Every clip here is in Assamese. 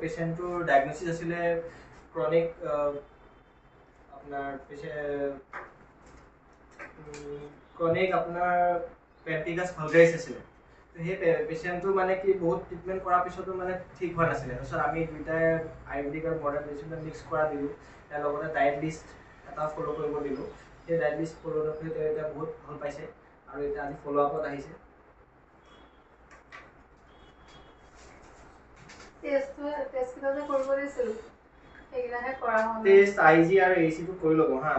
পেশেন্টটোৰ ডায়েগনচিছ আছিলে ক্ৰনিক আপোনাৰ ক্ৰনিক আপোনাৰ পেণ্টিকাছ ভালগাৰিছ আছিলে। সেই পেশেন্টটো মানে কি বহুত ট্ৰিটমেণ্ট কৰাৰ পিছতো মানে ঠিক হোৱা নাছিলে। তাৰপিছত আমি দুইটাই আয়ুৰ্বেদিক আৰু মডাৰ্ণ মেডিচিন মিক্স কৰা দিলোঁ। তাৰ লগতে ডায়েট লিষ্ট এটা ফ'ল' কৰিব দিলোঁ। সেই ডায়েট লিষ্ট ফ'ল' কৰি তেওঁ এতিয়া বহুত ভাল পাইছে আৰু এতিয়া আজি ফ'ল' আপত আহিছে। টেষ্ট আইজি আৰু এচিটো কৰি ল'ব হা।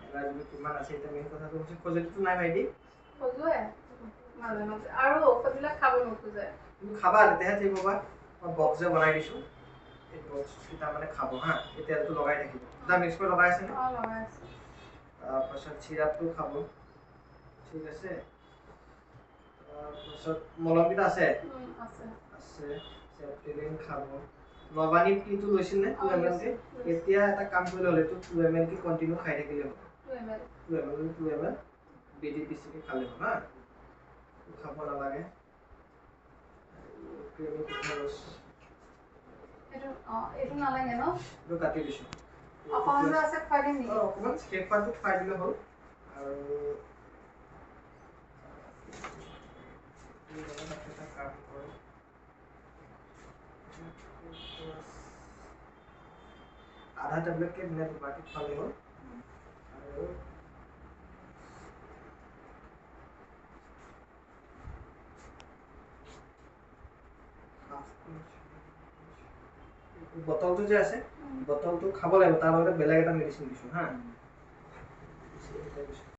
এলাৰ্জি কিমান আছে এতিয়া মেইন কথাটো হৈছে খজুৱতিটো নাই ভাইটি? খজুৱে মাজে মাজে আৰু ঔষধবিলাক খাব নোখোজে। কিন্তু খাবা তেতিয়াহে ঠিক হ'বা। মই বক্স যে বনাই দিছোঁ এই বক্সকেইটা মানে খাব হা। এই তেলটো লগাই থাকিব। দুটা মিক্স কৰি লগাই আছেনে? অঁ লগাই আছে। তাৰপাছত চিৰাপটো খাব, ঠিক আছে। তাৰপাছত মলমকেইটা আছে? আছে। চেপটেলিন খাব। নবানী পিলটো লৈছিল নে 2 ml কে? এতিয়া এটা কাম কৰি ল'লে এইটো 2 ml কে কণ্টিনিউ খাই থাকিলে হ'ব। 2 ml বেজি বেছিকৈ খালে হ'ব হা। খাব নালাগে। এইটো নালাগে ন? এইটো কাটি দিছোঁ। অকণমান আছে খুৱাই দিম নেকি? অকণমান স্কেপ পাৰটো খুৱাই দিলে হ'ল। আৰু এটা কাম কৰোঁ। আধা টেবলেটকে দিনে দুবাৰকে খোৱালে হ'ল। আৰু বটলটো যে আছে বটলটো খাব লাগিব, তাৰ লগতে বেলেগ এটা মেডিচিন দিছোঁ হা।